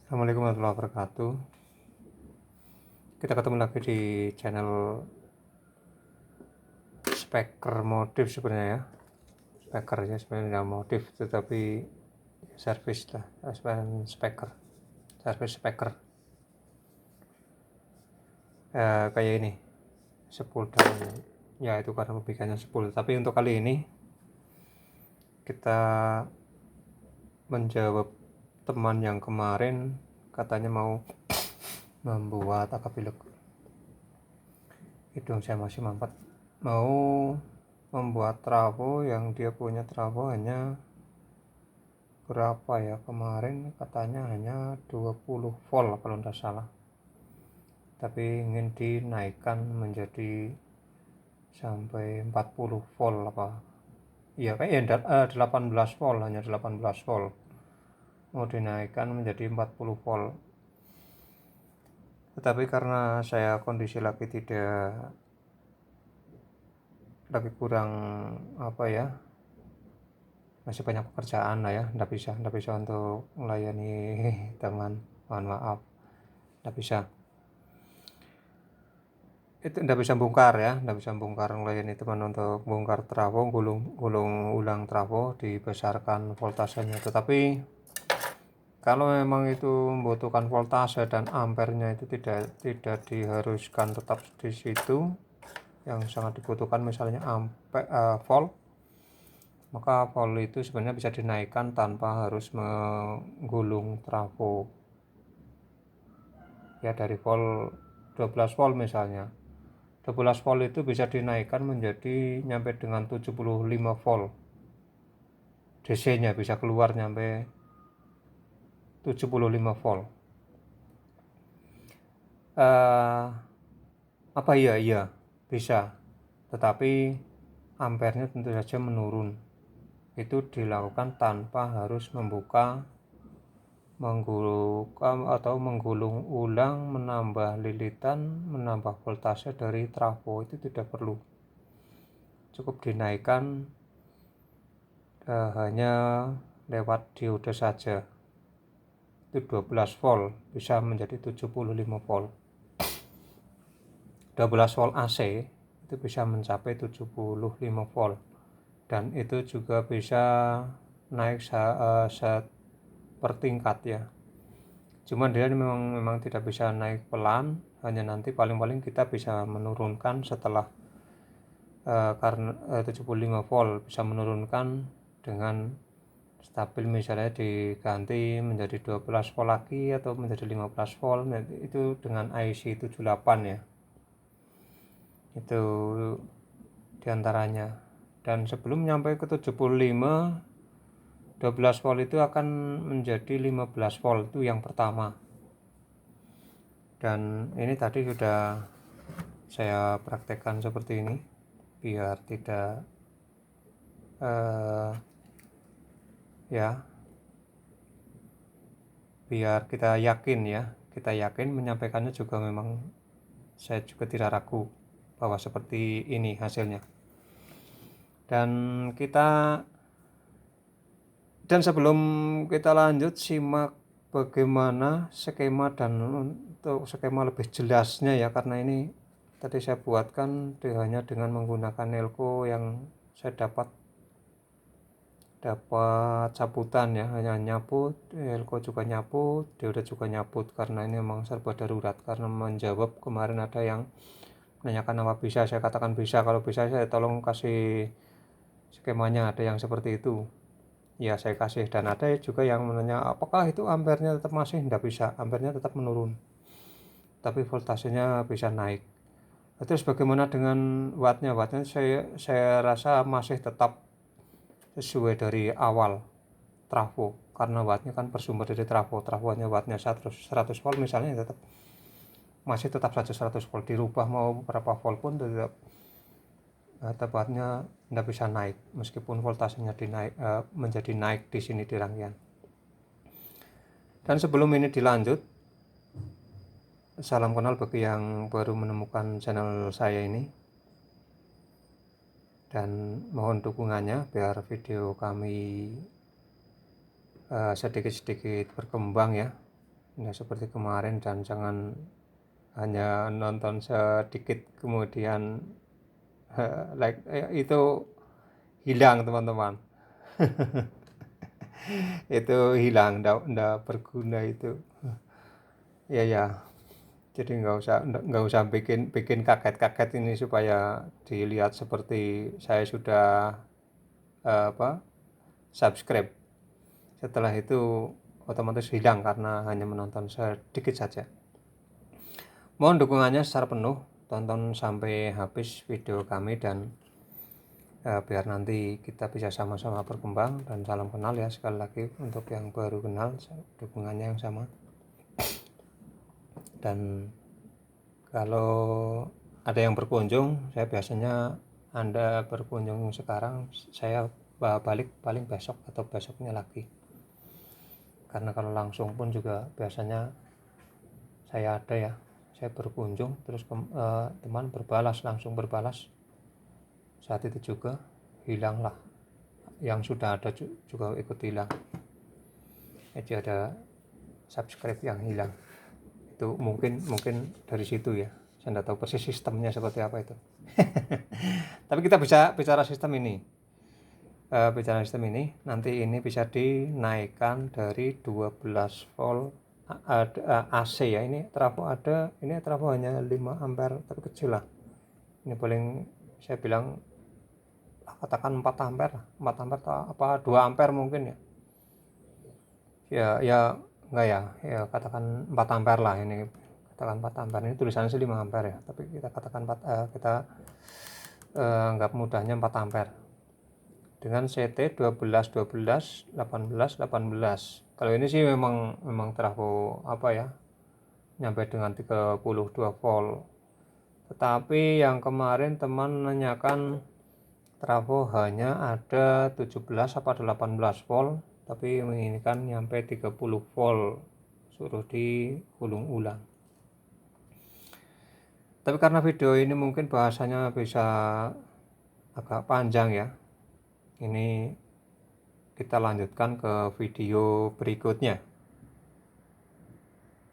Assalamualaikum warahmatullahi wabarakatuh. Kita ketemu lagi di channel Speaker Motif sebenarnya ya. Speaker ya sebenarnya motif, tetapi service lah, speaker, service speaker. Kayak ini, spool dan ya itu karena pembicaraan spool. Tapi untuk kali ini kita menjawab teman yang kemarin katanya mau membuat akapilek. Hidung saya masih mampet. Mau membuat trafo yang dia punya trafo hanya berapa ya, kemarin katanya hanya 20 volt kalau tidak salah, tapi ingin dinaikkan menjadi sampai 40 volt apa ya, kayak 18 volt, hanya 18 volt mau dinaikkan menjadi 40 volt. Tetapi karena saya kondisi lagi kurang masih banyak pekerjaan lah ya, tidak bisa untuk melayani teman, mohon maaf, tidak bisa. Itu tidak bisa bongkar melayani teman untuk bongkar trafo, gulung ulang trafo, dibesarkan voltasenya. Tetapi kalau memang itu membutuhkan voltase dan ampernya itu tidak diharuskan tetap di situ, yang sangat dibutuhkan misalnya volt, maka volt itu sebenarnya bisa dinaikkan tanpa harus menggulung trafo ya, dari volt 12 volt misalnya. 12 volt itu bisa dinaikkan menjadi nyampe dengan 75 volt. DC nya bisa keluar nyampe 75 volt. Iya bisa, tetapi ampernya tentu saja menurun. Itu dilakukan tanpa harus menggulung ulang, menambah lilitan, menambah voltase dari trafo, itu tidak perlu. Cukup dinaikkan hanya lewat diode saja. Itu 12 volt bisa menjadi 75 volt. 12 volt AC itu bisa mencapai 75 volt, dan itu juga bisa naik sepertingkat ya. Cuman dia memang tidak bisa naik pelan, hanya nanti paling-paling kita bisa menurunkan setelah karena 75 volt bisa menurunkan dengan stabil, misalnya diganti menjadi 12 volt lagi atau menjadi 15 volt, itu dengan IC 78 ya, itu diantaranya. Dan sebelum nyampe ke 75, 12 volt itu akan menjadi 15 volt, itu yang pertama. Dan ini tadi sudah saya praktekkan seperti ini biar tidak biar kita yakin menyampaikannya juga, memang saya juga tidak ragu bahwa seperti ini hasilnya. Dan sebelum kita lanjut, simak bagaimana skema, dan untuk skema lebih jelasnya ya, karena ini tadi saya buatkan hanya dengan menggunakan elko yang saya dapat cabutan ya, hanya nyabut, elko juga nyabut, diode juga nyabut, karena ini memang serba darurat. Karena menjawab kemarin ada yang menanyakan apa bisa, saya katakan bisa. Kalau bisa saya tolong kasih skemanya, ada yang seperti itu ya saya kasih. Dan ada juga yang menanya apakah itu ampernya tetap masih, tidak bisa, ampernya tetap menurun tapi voltasenya bisa naik. Terus bagaimana dengan wattnya? Saya rasa masih tetap sesuai dari awal trafo, karena wattnya kan bersumber dari trafonya wattnya 100 volt misalnya, masih tetap saja 100 volt, dirubah mau berapa volt pun tetap wattnya tidak bisa naik, meskipun voltasenya menjadi naik di sini di rangkaian. Dan sebelum ini dilanjut, salam kenal bagi yang baru menemukan channel saya ini, dan mohon dukungannya biar video kami sedikit-sedikit berkembang ya. Tidak seperti kemarin, dan jangan hanya nonton sedikit kemudian itu hilang teman-teman. Itu hilang, ndak berguna itu. Ya, jadi nggak usah bikin kaget-kaget ini supaya dilihat seperti saya sudah subscribe. Setelah itu otomatis hilang karena hanya menonton sedikit saja. Mohon dukungannya secara penuh, tonton sampai habis video kami, dan biar nanti kita bisa sama-sama berkembang. Dan salam kenal ya, sekali lagi untuk yang baru kenal, dukungannya yang sama. Dan kalau ada yang berkunjung, saya biasanya Anda berkunjung sekarang, saya balik paling besok atau besoknya lagi. Karena kalau langsung pun juga biasanya saya ada ya, saya berkunjung terus teman langsung berbalas, saat itu juga hilanglah, yang sudah ada juga ikut hilang. Jadi ada subscribe yang hilang. Itu mungkin dari situ ya, saya tidak tahu persis sistemnya seperti apa itu. Tapi kita bisa bicara sistem ini, nanti ini bisa dinaikkan dari 12 volt AC ya. Ini trafo ada, ini trafo hanya 5 ampere tapi kecil lah. Ini paling saya bilang katakan 4 ampere apa 2 ampere mungkin ya enggak ya katakan 4 ampere lah. Ini katakan 4 ampere, ini tulisannya sih 5 ampere ya, tapi kita katakan kita anggap mudahnya 4 ampere dengan CT 12 12 18 18. Kalau ini sih memang trafo nyampe dengan 32 volt. Tetapi yang kemarin teman menanyakan trafo hanya ada 17 apa 18 volt, tapi menginginkan nyampe 30 volt, suruh diulang ulang. Tapi karena video ini mungkin bahasanya bisa agak panjang ya, ini kita lanjutkan ke video berikutnya.